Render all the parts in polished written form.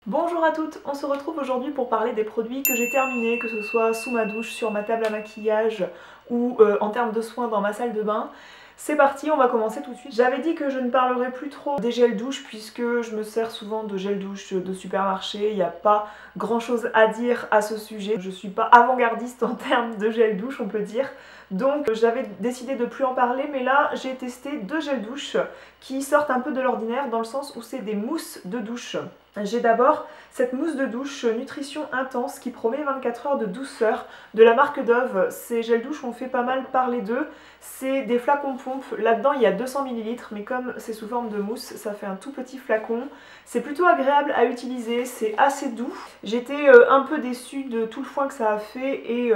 Bonjour à toutes, on se retrouve aujourd'hui pour parler des produits que j'ai terminés, que ce soit sous ma douche, sur ma table à maquillage ou en termes de soins dans ma salle de bain. C'est parti, on va commencer tout de suite. J'avais dit que je ne parlerai plus trop des gels douche puisque je me sers souvent de gel douche de supermarché, il n'y a pas grand chose à dire à ce sujet. Je suis pas avant-gardiste en termes de gel douche, on peut dire. Donc j'avais décidé de plus en parler, mais là j'ai testé deux gels douche qui sortent un peu de l'ordinaire dans le sens où c'est des mousses de douche. J'ai d'abord cette mousse de douche Nutrition Intense qui promet 24 heures de douceur de la marque Dove. Ces gels douche ont fait pas mal parler d'eux. C'est des flacons pompe. Là-dedans il y a 200 ml, mais comme c'est sous forme de mousse, ça fait un tout petit flacon. C'est plutôt agréable à utiliser, c'est assez doux. J'étais un peu déçue de tout le foin que ça a fait et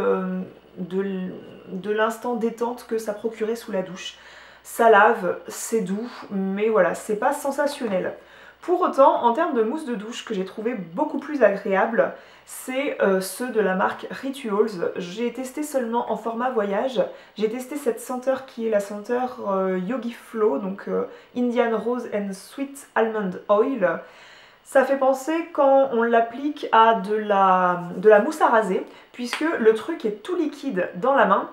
de l'instant détente que ça procurait sous la douche. Ça lave, c'est doux, mais voilà, c'est pas sensationnel. Pour autant, en termes de mousse de douche que j'ai trouvé beaucoup plus agréable, c'est ceux de la marque Rituals. J'ai testé seulement en format voyage. J'ai testé cette senteur qui est la senteur Yogi Flow, donc Indian Rose and Sweet Almond Oil. Ça fait penser quand on l'applique à de la mousse à raser, puisque le truc est tout liquide dans la main.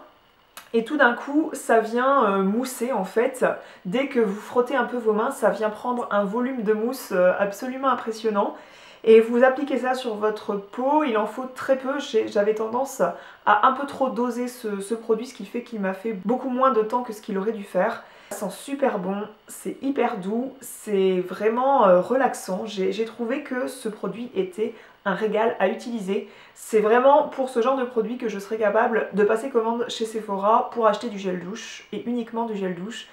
Et tout d'un coup, ça vient mousser en fait. Dès que vous frottez un peu vos mains, ça vient prendre un volume de mousse absolument impressionnant. Et vous appliquez ça sur votre peau, il en faut très peu. J'avais tendance à un peu trop doser ce produit, ce qui fait qu'il m'a fait beaucoup moins de temps que ce qu'il aurait dû faire. Ça sent super bon, c'est hyper doux, c'est vraiment relaxant. J'ai trouvé que ce produit était un régal à utiliser. C'est vraiment pour ce genre de produit que je serais capable de passer commande chez Sephora pour acheter du gel douche et uniquement du gel douche.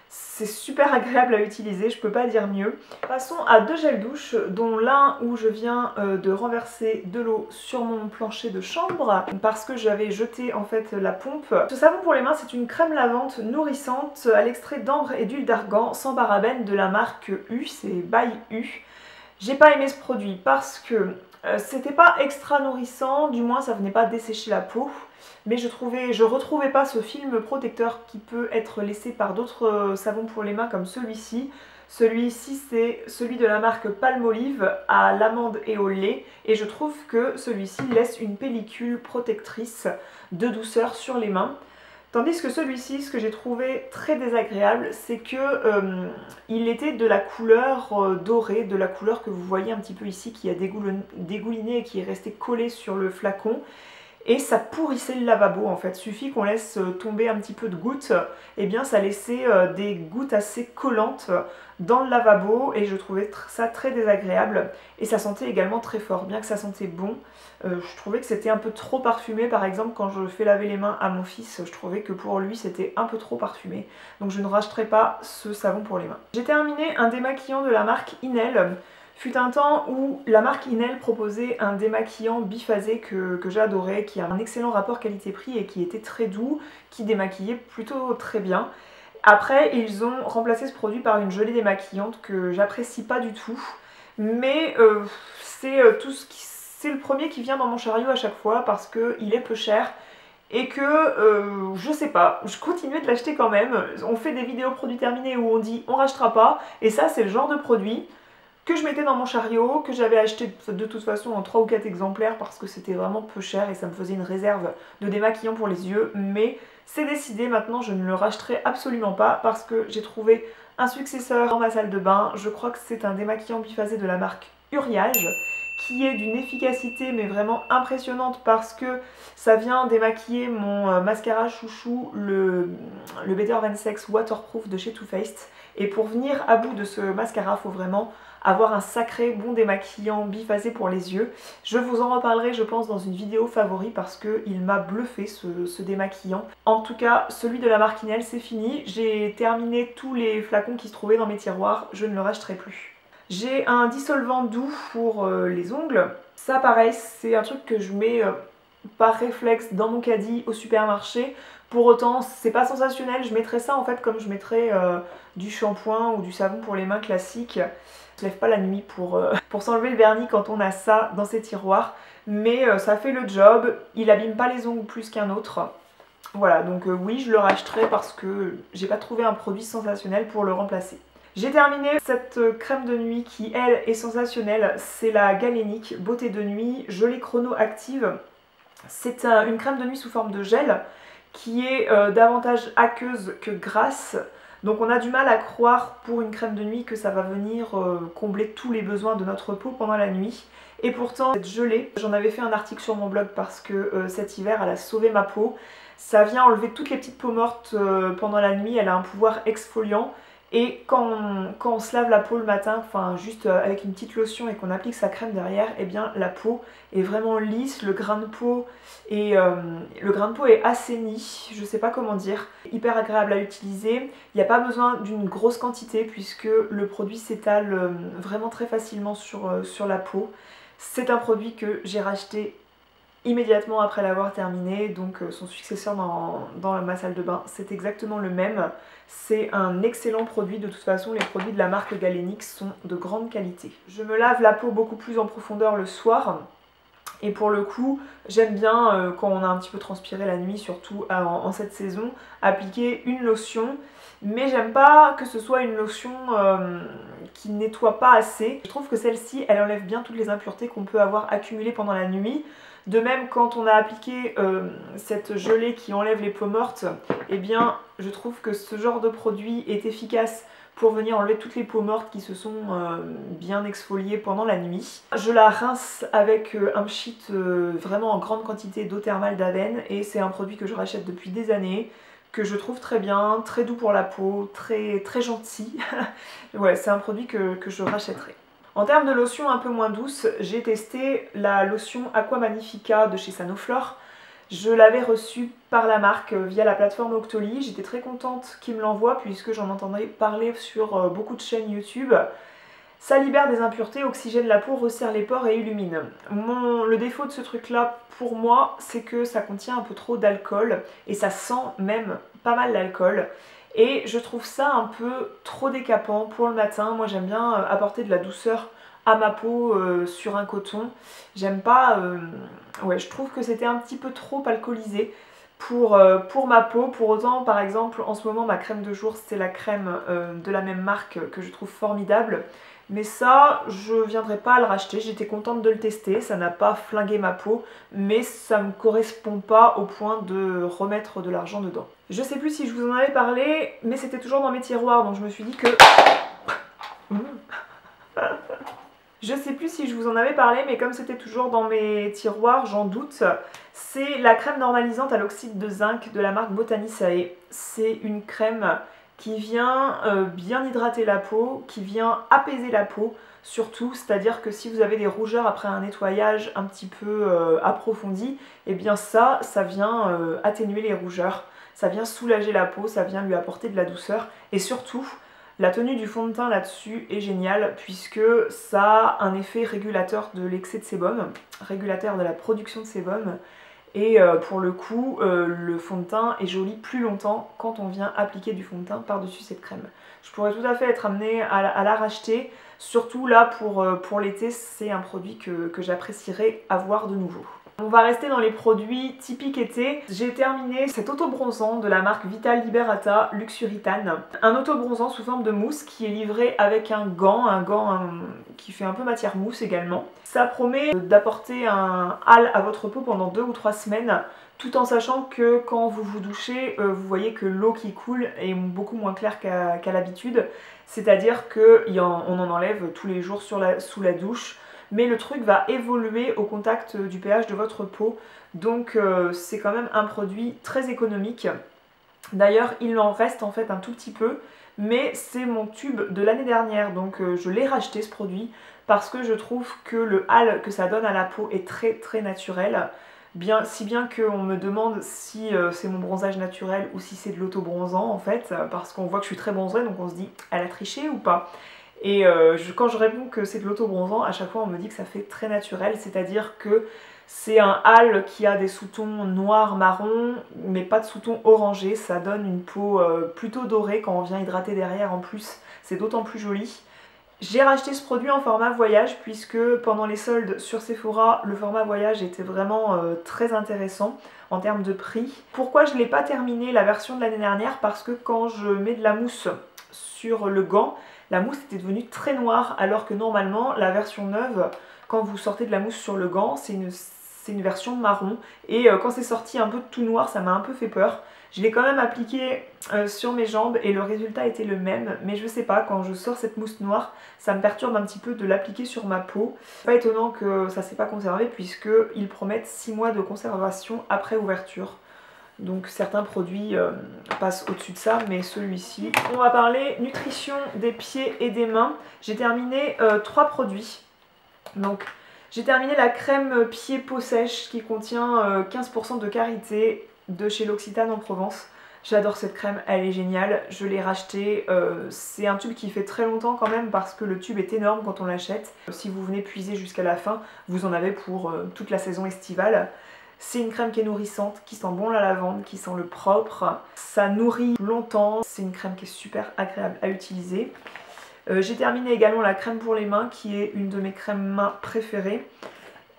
C'est super agréable à utiliser, je peux pas dire mieux. Passons à deux gels douche, dont l'un où je viens de renverser de l'eau sur mon plancher de chambre parce que j'avais jeté en fait la pompe. Ce savon pour les mains, c'est une crème lavante nourrissante à l'extrait d'ambre et d'huile d'argan sans parabènes de la marque U, c'est by U. J'ai pas aimé ce produit parce que c'était pas extra nourrissant, du moins ça venait pas dessécher la peau, mais je retrouvais pas ce film protecteur qui peut être laissé par d'autres savons pour les mains comme celui-ci. Celui-ci c'est celui de la marque Palmolive à l'amande et au lait, et je trouve que celui-ci laisse une pellicule protectrice de douceur sur les mains. Tandis que celui-ci, ce que j'ai trouvé très désagréable, c'est que il était de la couleur dorée, de la couleur que vous voyez un petit peu ici, qui a dégouliné et qui est resté collé sur le flacon. Et ça pourrissait le lavabo en fait, suffit qu'on laisse tomber un petit peu de gouttes, et bien ça laissait des gouttes assez collantes dans le lavabo et je trouvais ça très désagréable et ça sentait également très fort, bien que ça sentait bon. Je trouvais que c'était un peu trop parfumé, par exemple quand je fais laver les mains à mon fils, je trouvais que pour lui c'était un peu trop parfumé, donc je ne rachèterai pas ce savon pour les mains. J'ai terminé un démaquillant de la marque Inel. Fut un temps où la marque Inel proposait un démaquillant biphasé que j'adorais, qui a un excellent rapport qualité-prix et qui était très doux, qui démaquillait plutôt très bien. Après, ils ont remplacé ce produit par une gelée démaquillante que j'apprécie pas du tout, mais c'est le premier qui vient dans mon chariot à chaque fois parce qu'il est peu cher. Et que, je sais pas, je continuais de l'acheter quand même. On fait des vidéos produits terminés où on dit on rachètera pas, et ça c'est le genre de produit que je mettais dans mon chariot, que j'avais acheté de toute façon en 3 ou 4 exemplaires parce que c'était vraiment peu cher et ça me faisait une réserve de démaquillant pour les yeux, mais c'est décidé, maintenant je ne le rachèterai absolument pas parce que j'ai trouvé un successeur dans ma salle de bain. Je crois que c'est un démaquillant biphasé de la marque Uriage qui est d'une efficacité mais vraiment impressionnante parce que ça vient démaquiller mon mascara chouchou, le Better Than Sex Waterproof de chez Too Faced, et pour venir à bout de ce mascara, faut vraiment avoir un sacré bon démaquillant biphasé pour les yeux. Je vous en reparlerai je pense dans une vidéo favori parce qu'il m'a bluffé ce démaquillant. En tout cas celui de la marque Inel c'est fini, j'ai terminé tous les flacons qui se trouvaient dans mes tiroirs, je ne le rachèterai plus. J'ai un dissolvant doux pour les ongles, ça pareil c'est un truc que je mets par réflexe dans mon caddie au supermarché. Pour autant, c'est pas sensationnel, je mettrais ça en fait comme je mettrais du shampoing ou du savon pour les mains classique. On se lève pas la nuit pour s'enlever le vernis quand on a ça dans ses tiroirs, mais ça fait le job, il abîme pas les ongles plus qu'un autre. Voilà, donc oui, je le rachèterai parce que j'ai pas trouvé un produit sensationnel pour le remplacer. J'ai terminé cette crème de nuit qui, elle, est sensationnelle. C'est la Galénic Beauté de Nuit Gelée Chrono Active. C'est une crème de nuit sous forme de gel qui est davantage aqueuse que grasse. Donc on a du mal à croire pour une crème de nuit que ça va venir combler tous les besoins de notre peau pendant la nuit. Et pourtant, cette gelée, j'en avais fait un article sur mon blog parce que cet hiver, elle a sauvé ma peau. Ça vient enlever toutes les petites peaux mortes pendant la nuit, elle a un pouvoir exfoliant. Et quand on se lave la peau le matin, enfin juste avec une petite lotion et qu'on applique sa crème derrière, eh bien la peau est vraiment lisse, le grain de peau est assaini, je sais pas comment dire, hyper agréable à utiliser. Il n'y a pas besoin d'une grosse quantité puisque le produit s'étale vraiment très facilement sur la peau. C'est un produit que j'ai racheté immédiatement après l'avoir terminé, donc son successeur dans ma salle de bain, c'est exactement le même. C'est un excellent produit, de toute façon les produits de la marque Galénic sont de grande qualité. Je me lave la peau beaucoup plus en profondeur le soir, et pour le coup j'aime bien quand on a un petit peu transpiré la nuit, surtout en cette saison, appliquer une lotion. Mais j'aime pas que ce soit une lotion qui nettoie pas assez. Je trouve que celle-ci, elle enlève bien toutes les impuretés qu'on peut avoir accumulées pendant la nuit. De même, quand on a appliqué cette gelée qui enlève les peaux mortes, eh bien, je trouve que ce genre de produit est efficace pour venir enlever toutes les peaux mortes qui se sont bien exfoliées pendant la nuit. Je la rince avec un pchit vraiment en grande quantité d'eau thermale d'Aven et c'est un produit que je rachète depuis des années, que je trouve très bien, très doux pour la peau, très gentil. Ouais, c'est un produit que je rachèterai. En termes de lotion un peu moins douce, j'ai testé la lotion Aqua Magnifica de chez Sanoflore. Je l'avais reçue par la marque via la plateforme Octoly. J'étais très contente qu'ils me l'envoient puisque j'en entendais parler sur beaucoup de chaînes YouTube. Ça libère des impuretés, oxygène la peau, resserre les pores et illumine. Le défaut de ce truc là pour moi, c'est que ça contient un peu trop d'alcool et ça sent même pas mal l'alcool. Et je trouve ça un peu trop décapant pour le matin. Moi j'aime bien apporter de la douceur à ma peau sur un coton. J'aime pas... ouais, je trouve que c'était un petit peu trop alcoolisé pour ma peau. Pour autant, par exemple, en ce moment ma crème de jour c'est la crème de la même marque que je trouve formidable. Mais ça, je viendrai pas à le racheter, j'étais contente de le tester, ça n'a pas flingué ma peau, mais ça me correspond pas au point de remettre de l'argent dedans. Je sais plus si je vous en avais parlé, mais c'était toujours dans mes tiroirs, donc je me suis dit que... Je sais plus si je vous en avais parlé, mais comme c'était toujours dans mes tiroirs, j'en doute. C'est la crème normalisante à l'oxyde de zinc de la marque Botanisae. C'est une crème qui vient bien hydrater la peau, qui vient apaiser la peau surtout, c'est-à-dire que si vous avez des rougeurs après un nettoyage un petit peu approfondi, et bien ça vient atténuer les rougeurs, ça vient soulager la peau, ça vient lui apporter de la douceur, et surtout, la tenue du fond de teint là-dessus est géniale puisque ça a un effet régulateur de l'excès de sébum, régulateur de la production de sébum. Et pour le coup, le fond de teint est joli plus longtemps quand on vient appliquer du fond de teint par-dessus cette crème. Je pourrais tout à fait être amenée à la racheter, surtout là pour l'été, c'est un produit que j'apprécierais avoir de nouveau. On va rester dans les produits typiques été. J'ai terminé cet auto-bronzant de la marque Vital Liberata Luxuritan. Un auto-bronzant sous forme de mousse qui est livré avec un gant qui fait un peu matière mousse également. Ça promet d'apporter un hâle à votre peau pendant 2 ou 3 semaines, tout en sachant que quand vous vous douchez, vous voyez que l'eau qui coule est beaucoup moins claire qu'à l'habitude. C'est-à-dire qu'on en enlève tous les jours sous la douche. Mais le truc va évoluer au contact du pH de votre peau, donc c'est quand même un produit très économique. D'ailleurs il en reste en fait un tout petit peu, mais c'est mon tube de l'année dernière, donc je l'ai racheté ce produit parce que je trouve que le hâle que ça donne à la peau est très naturel. Si bien qu'on me demande si c'est mon bronzage naturel ou si c'est de l'auto-bronzant en fait, parce qu'on voit que je suis très bronzée, donc on se dit elle a triché ou pas? Et quand je réponds que c'est de l'auto-bronzant, à chaque fois on me dit que ça fait très naturel, c'est-à-dire que c'est un hâle qui a des sous-tons noirs, marron, mais pas de sous-tons orangés, ça donne une peau plutôt dorée quand on vient hydrater derrière en plus, c'est d'autant plus joli. J'ai racheté ce produit en format voyage puisque pendant les soldes sur Sephora, le format voyage était vraiment très intéressant en termes de prix. Pourquoi je ne l'ai pas terminé la version de l'année dernière? Parce que quand je mets de la mousse sur le gant, la mousse était devenue très noire, alors que normalement la version neuve, quand vous sortez de la mousse sur le gant, c'est une version marron. Et quand c'est sorti un peu tout noir, ça m'a un peu fait peur. Je l'ai quand même appliqué sur mes jambes et le résultat était le même, mais je sais pas, quand je sors cette mousse noire, ça me perturbe un petit peu de l'appliquer sur ma peau. Pas étonnant que ça s'est pas conservé puisqu'ils promettent 6 mois de conservation après ouverture. Donc certains produits passent au-dessus de ça, mais celui-ci... On va parler nutrition des pieds et des mains. J'ai terminé 3 produits. Donc j'ai terminé la crème pied peau sèche qui contient 15% de karité de chez L'Occitane en Provence. J'adore cette crème, elle est géniale, je l'ai rachetée, c'est un tube qui fait très longtemps quand même parce que le tube est énorme quand on l'achète. Si vous venez puiser jusqu'à la fin, vous en avez pour toute la saison estivale. C'est une crème qui est nourrissante, qui sent bon la lavande, qui sent le propre, ça nourrit longtemps, c'est une crème qui est super agréable à utiliser. J'ai terminé également la crème pour les mains qui est une de mes crèmes mains préférées.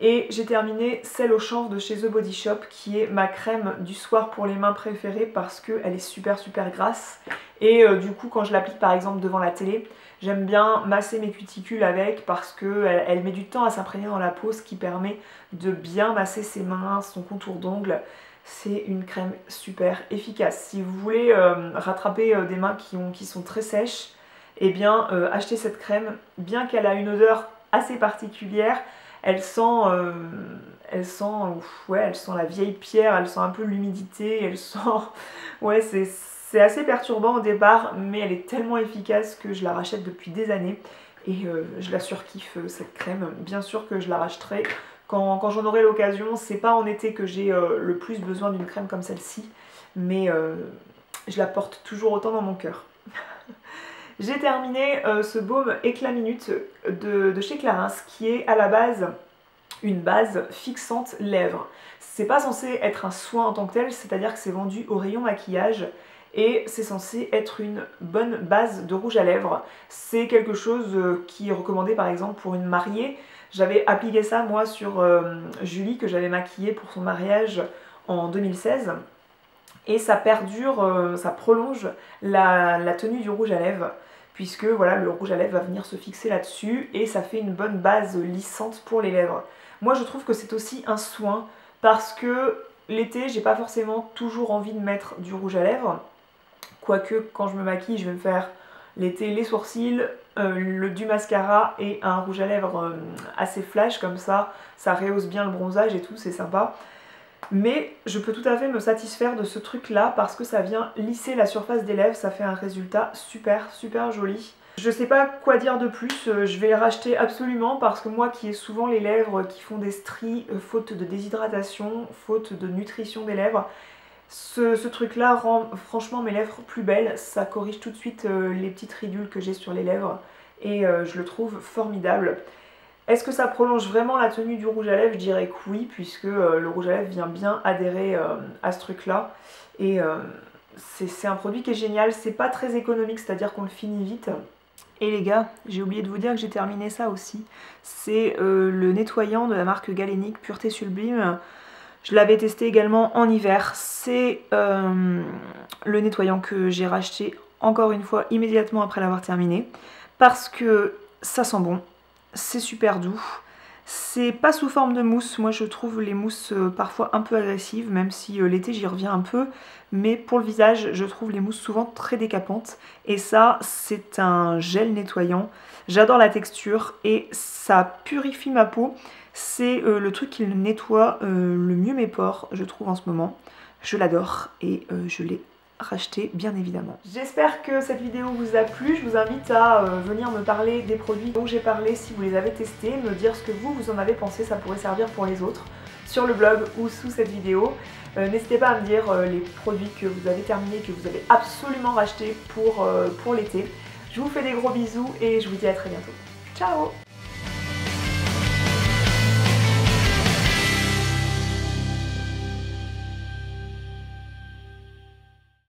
Et j'ai terminé celle au chanvre de chez The Body Shop qui est ma crème du soir pour les mains préférée parce qu'elle est super grasse. Et du coup quand je l'applique par exemple devant la télé, j'aime bien masser mes cuticules avec parce qu'elle met du temps à s'imprégner dans la peau, ce qui permet de bien masser ses mains, son contour d'ongles. C'est une crème super efficace. Si vous voulez rattraper des mains qui sont très sèches, eh bien achetez cette crème, bien qu'elle a une odeur assez particulière. Elle sent la vieille pierre, elle sent un peu l'humidité, elle sent... Ouais, c'est assez perturbant au départ, mais elle est tellement efficace que je la rachète depuis des années. Et je la surkiffe cette crème. Bien sûr que je la rachèterai quand j'en aurai l'occasion. C'est pas en été que j'ai le plus besoin d'une crème comme celle-ci, mais je la porte toujours autant dans mon cœur. J'ai terminé ce baume Éclat Minute de chez Clarins qui est à la base une base fixante lèvres. C'est pas censé être un soin en tant que tel, c'est-à-dire que c'est vendu au rayon maquillage et c'est censé être une bonne base de rouge à lèvres. C'est quelque chose qui est recommandé par exemple pour une mariée. J'avais appliqué ça moi sur Julie que j'avais maquillée pour son mariage en 2016. Et ça perdure, ça prolonge la tenue du rouge à lèvres, puisque voilà, le rouge à lèvres va venir se fixer là-dessus et ça fait une bonne base lissante pour les lèvres. Moi je trouve que c'est aussi un soin parce que l'été j'ai pas forcément toujours envie de mettre du rouge à lèvres, quoique quand je me maquille je vais me faire l'été les sourcils, du mascara et un rouge à lèvres assez flash comme ça rehausse bien le bronzage et tout, c'est sympa. Mais je peux tout à fait me satisfaire de ce truc là parce que ça vient lisser la surface des lèvres, ça fait un résultat super joli. Je sais pas quoi dire de plus, je vais les racheter absolument parce que moi qui ai souvent les lèvres qui font des stries faute de déshydratation, faute de nutrition des lèvres, ce truc là rend franchement mes lèvres plus belles, ça corrige tout de suite les petites ridules que j'ai sur les lèvres et je le trouve formidable. Est-ce que ça prolonge vraiment la tenue du rouge à lèvres? Je dirais que oui, puisque le rouge à lèvres vient bien adhérer à ce truc-là. Et c'est un produit qui est génial, c'est pas très économique, c'est-à-dire qu'on le finit vite. Et les gars, j'ai oublié de vous dire que j'ai terminé ça aussi. C'est le nettoyant de la marque Galénic Pureté Sublime. Je l'avais testé également en hiver. C'est le nettoyant que j'ai racheté encore une fois immédiatement après l'avoir terminé. Parce que ça sent bon. C'est super doux, c'est pas sous forme de mousse, moi je trouve les mousses parfois un peu agressives, même si l'été j'y reviens un peu, mais pour le visage je trouve les mousses souvent très décapantes, et ça c'est un gel nettoyant, j'adore la texture et ça purifie ma peau, c'est le truc qui nettoie le mieux mes pores je trouve en ce moment, je l'adore et je l'ai racheter bien évidemment. J'espère que cette vidéo vous a plu, je vous invite à venir me parler des produits dont j'ai parlé si vous les avez testés, me dire ce que vous en avez pensé, ça pourrait servir pour les autres sur le blog ou sous cette vidéo. N'hésitez pas à me dire les produits que vous avez terminés, que vous avez absolument rachetés pour l'été. Je vous fais des gros bisous et je vous dis à très bientôt. Ciao!